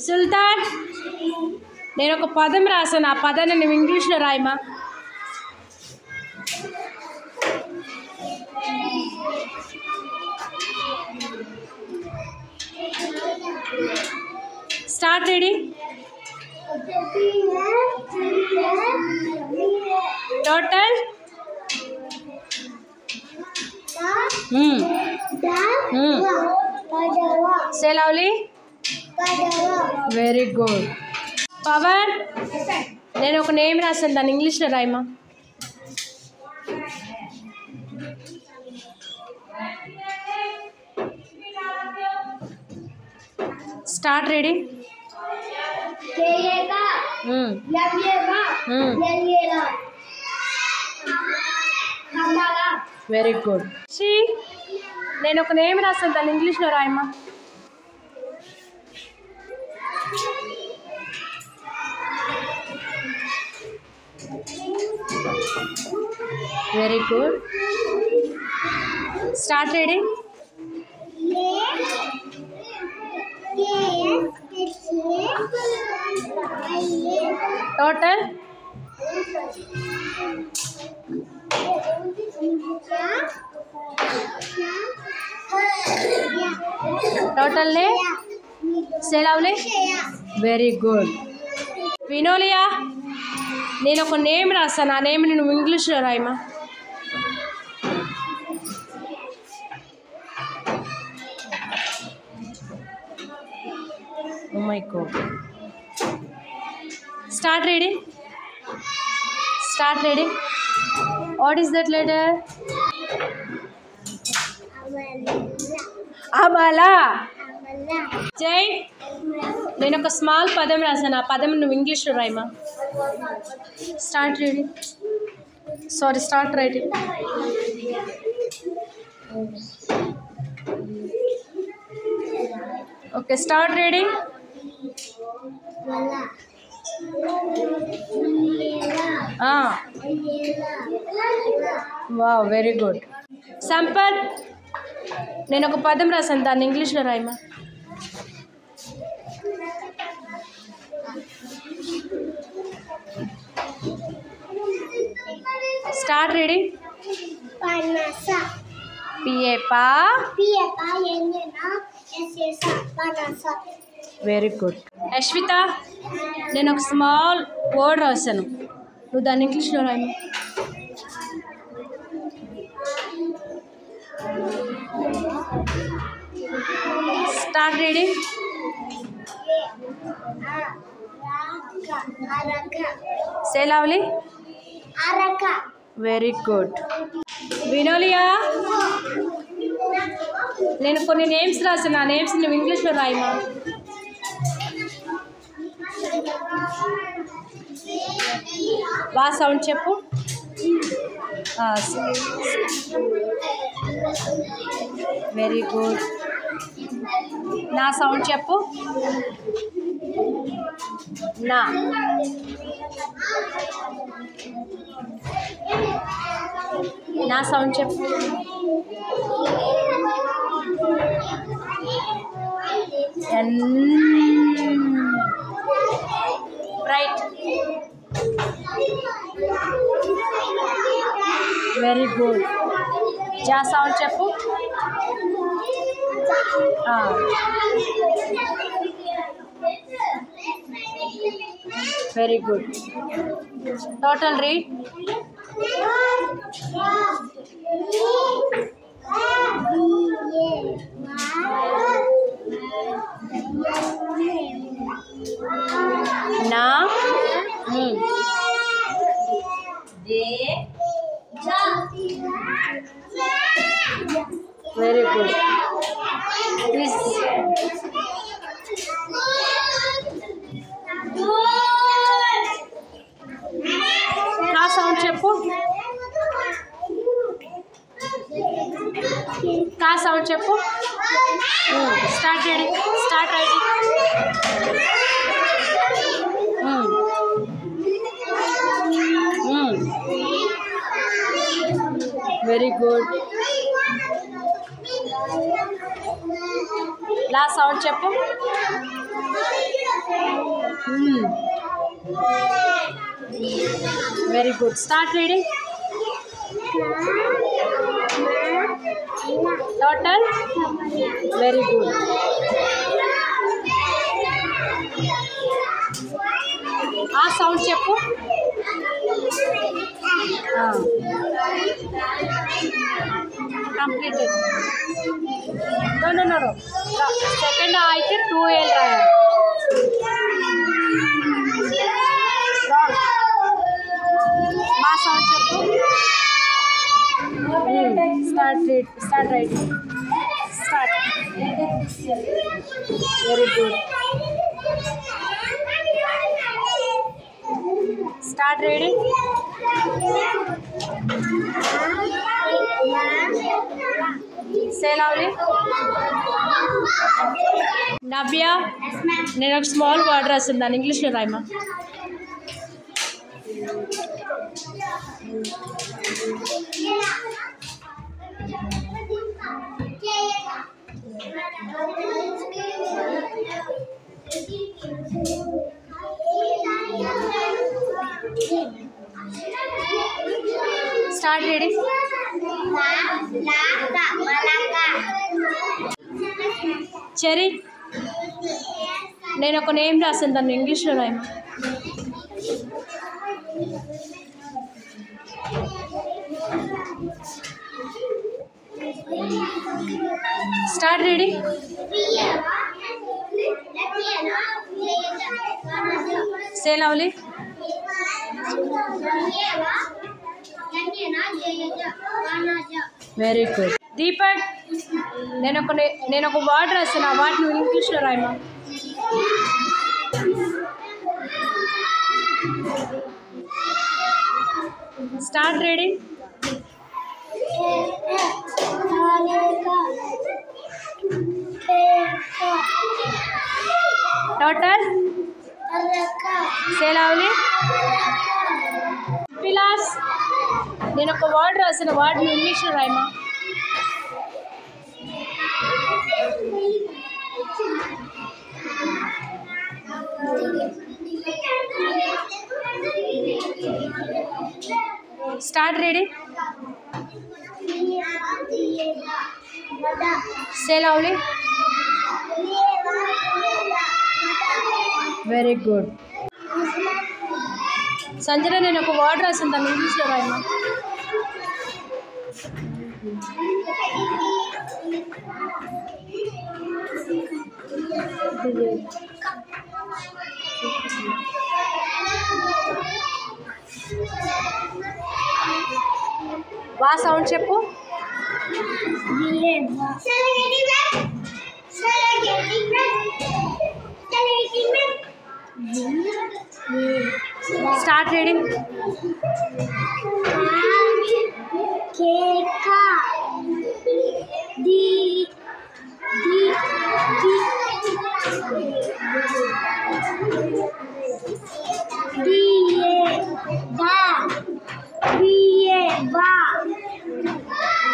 సుల్తాన్ నేను ఒక పదం రాసాను, ఆ పదాన్ని నువ్వు ఇంగ్లీష్లో రాయమా. Start reading. Total say lovely. Very good. Pawar నేను ఒక నేమ్ రాసాను, దాన్ని ఇంగ్లీష్లో రాయమా. Start reading. Very good. నేను ఒక నేమ్ రాసాను, దాన్ని ఇంగ్లీష్లో రాయమా. Very good. Start reading. Total total నే say lovely. Very good. Vinolia నేను ఒక నేమ్ రాస్తాను, ఆ నేమ్ని నువ్వు ఇంగ్లీష్లో రాయమా. Oh my god. Start reading. Start reading. What is that letter? Amala. Jai నేను ఒక స్మాల్ పదం రాసాను, ఆ పదం నువ్వు ఇంగ్లీష్లో రాయమా. Start reading. Sorry, start writing. Okay, start reading. Wow, very good. Sampath నేను ఒక పదం రాసాను, దాన్ని ఇంగ్లీష్లో రాయమా. Start reading. పిఏపా. Very good. అశ్విత నేను ఒక స్మాల్ వర్డ్ రాశాను, నువ్వు దాన్ని ఇంగ్లీష్లో రాయమా. Start reading. say lovely. Very good. Vinolia నేను కొన్ని నేమ్స్ రాసాను, ఆ నేమ్స్ నువ్వు ఇంగ్లీష్లో రాయమా. సౌండ్ చెప్పు. Very good. నా సౌండ్ చెప్పు. నా. నా సౌండ్ చెప్పు. రైట్. Very good. జా సౌండ్ చెప్పు. Very good. Total read. నా. Very good. నా సౌండ్ చెప్పు. నా సౌండ్ చెప్పు. Start reading. Start writing. Very good. లా సౌండ్ చెప్పు. Very good. Start reading. Total. Very good. Sound చెప్పు. Completed. No. Second అయితే 2L రాయాలి. Wrong. sound చెప్పు. Start writing. Start. Very good. Start reading. Say loudly. Navya, నేను ఒక small word రాసింది దాన్ని ఇంగ్లీష్లో రాయమా. Start reading. చెరీ, నేను ఒక నేమ్ రాసాను దాన్ని ఇంగ్లీష్లో రాయమా. Start reading. Say loudly. Very good. Deepak, నేను ఒక వర్డ్ రాసాను ఆ వర్డ్ నువ్వు ఇంగ్లీష్లో రాయమా. Start reading. Total. Say loudly. Vilas, నేను ఒక వర్డ్ రాసిన వర్డ్ నువ్వు ఇంగ్లీష్లో రాయమా. Start reading. Say loudly. Very good. Sanjana, నేను ఒక వర్డ్ రాసాను దాన్ని ఇంగ్లీష్లో రాయమా. వా సౌండ్ చెప్పు. Start reading.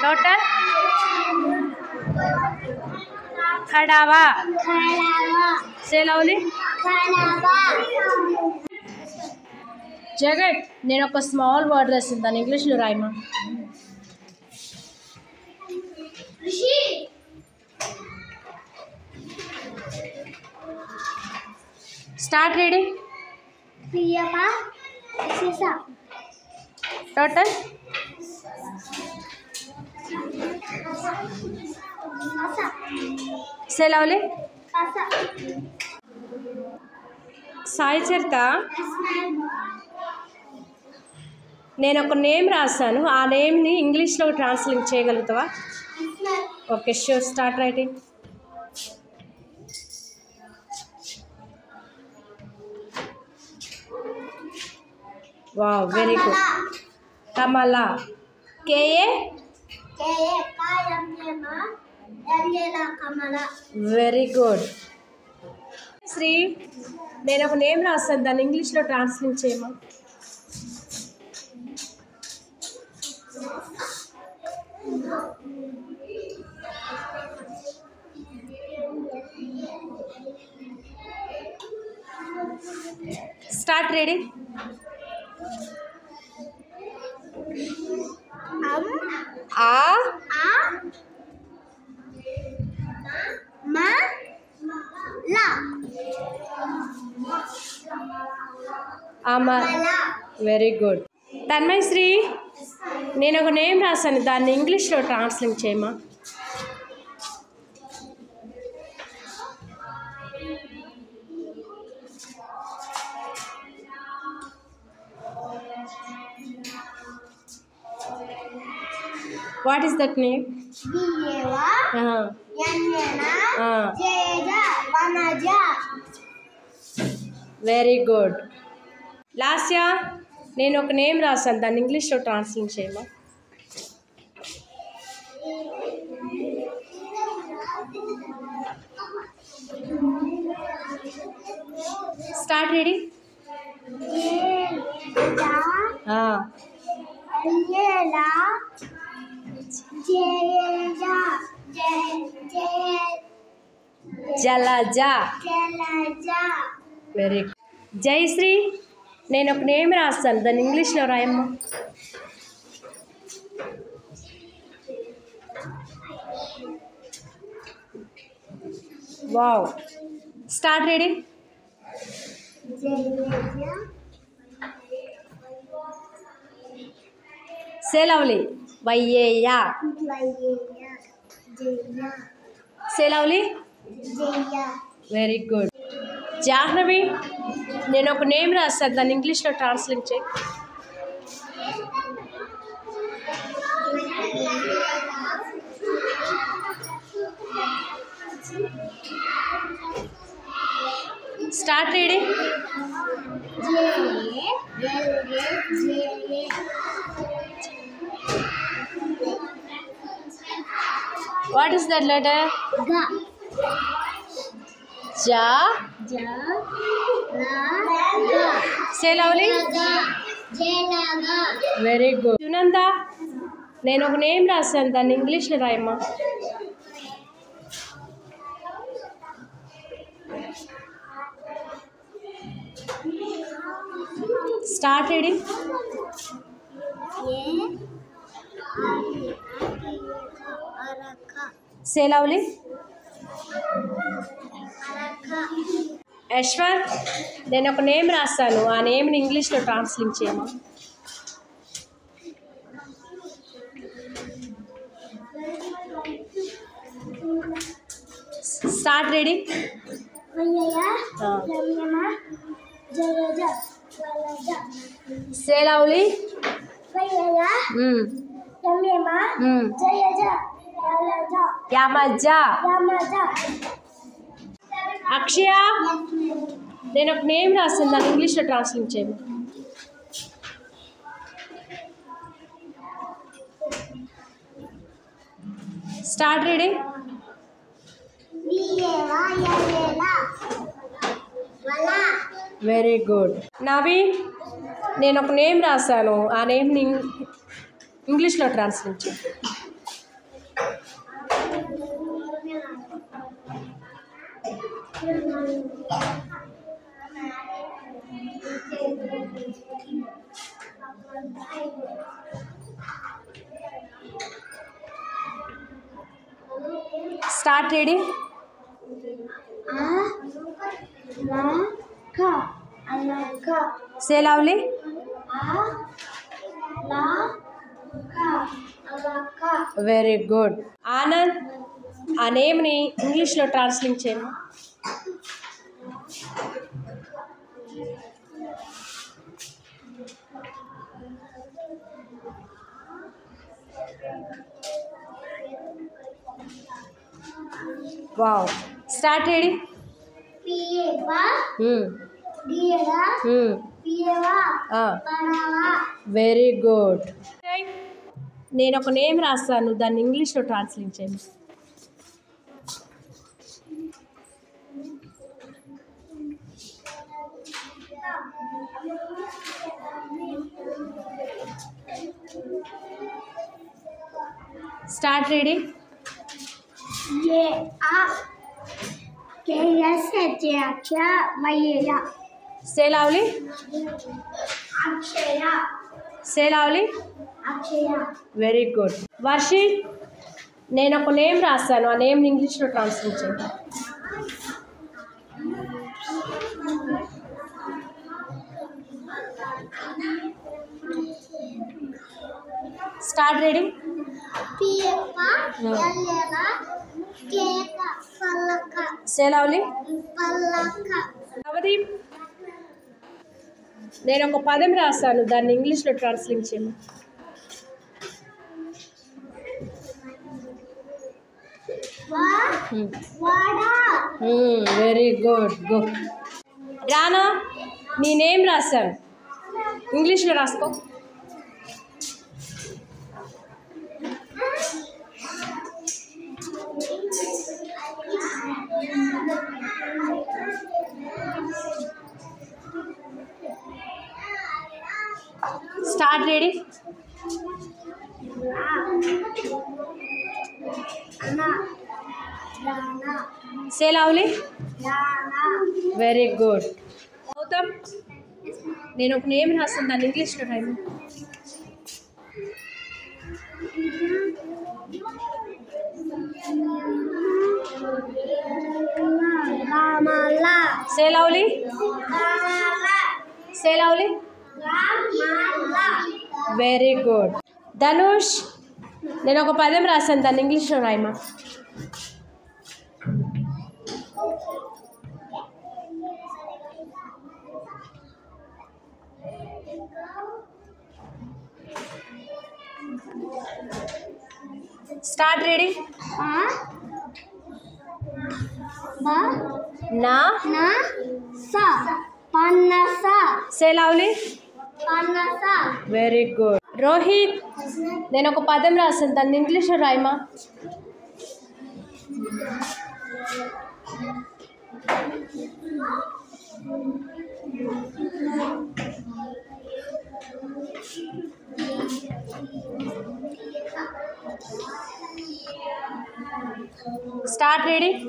Total. खड़ावा. Say loudly. జగత్, నేను ఒక స్మాల్ వర్డ్ రాసింది దాన్ని ఇంగ్లీష్లో రాయమా. Start reading. Total. Say loudly. Sai Charitha, నేను ఒక నేమ్ రాశాను ఆ నేమ్ని ఇంగ్లీష్లో ట్రాన్స్లేట్ చేయగలుగుతావా. Okay, sure. Start writing. Wow, very good. Kamala. K A. Very good. Shri, నేను ఒక నేమ్ రాస్తాను దాన్ని ఇంగ్లీష్లో ట్రాన్స్లేట్ చేయమా. Start reading. A ma la Amala. Very good. Tanmayశ్రీ, నేను ఒక నేమ్ రాశాను, దాన్ని ఇంగ్లీష్లో ట్రాన్స్లేట్ చేయమా? What is that name? Very good. Lasya, నేను ఒక నేమ్ రాశాను, దాన్ని ఇంగ్లీష్లో ట్రాన్స్లేట్ చేయమా? Start reading. Jalaja. Very good. Jayashree, నేను ఒక నేమ్ రాస్తాను, దాన్ని ఇంగ్లీష్లో రాయమ్మా. Wow. Start reading. Say lovely. Vayyeya. Say lovely. Very good. Jahnavi, నేను ఒక నేమ్ రాస్తాను, దాన్ని ఇంగ్లీష్లో ట్రాన్స్లేట్ చేయి. Start reading. What is that letter? Ga. Ja. Ja. La. Ga. Say lovely. Jalaga. Very good. Sunanda, నేను ఒక నేమ్ రాస్తాను, దాన్ని ఇంగ్లీష్లో రాయమ్మా. Start reading. Say lovely. Yashwant, నేను ఒక నేమ్ రాస్తాను, ఆ నేమ్ని ఇంగ్లీష్లో ట్రాన్స్లేట్ చేయమా? Start reading. Say lovely. Yamaja. Akshaya, నేను ఒక నేమ్ రాస్తాను, దాన్ని ఇంగ్లీష్లో ట్రాన్స్లేట్ చేయము. Start reading. Very good. Navi, నేను ఒక నేమ్ రాశాను, ఆ నేమ్ని ఇంగ్లీష్లో ట్రాన్స్లేట్ చేయి. Start reading. Alaka. Say lovely. Alaka. Very good. Anand, ఆ నేమ్ని ఇంగ్లీష్లో ట్రాన్స్లేట్ చేయము. Wow. Start reading. Very good. నేను ఒక నేమ్ రాస్తాను, దాన్ని ఇంగ్లీష్లో ట్రాన్స్లేట్ చేయండి. Start reading. Say loudly. Akshaya. Say loudly. Akshaya. Very good. Varshith, నేను ఒక నేమ్ రాస్తాను, ఆ నేమ్ ఇంగ్లీష్లో ట్రాన్స్లేట్ చేయండి. Start reading. Say loudly. Navdeep, నేను ఒక పదం రాస్తాను, దాన్ని ఇంగ్లీష్లో ట్రాన్స్లేట్ చేయము. Very good. గో. రానా, నీ నేమ్ రాస్తాను, ఇంగ్లీష్లో రాసుకో. Start reading. Say loudly. Very good. Gautam, నేను ఒక నేమ్ రాస్తాను, దాన్ని ఇంగ్లీష్లో రాయము. Say loudly. Say loudly. Very good. Dhanush, నేను ఒక పదం రాస్తాను, దాన్ని ఇంగ్లీష్లో రాయమా. Start reading. నా Say loudly. Very good. Rohit, నేను ఒక పదం రాస్తాను, దాన్ని ఇంగ్లీష్లో రాయమా. Start reading.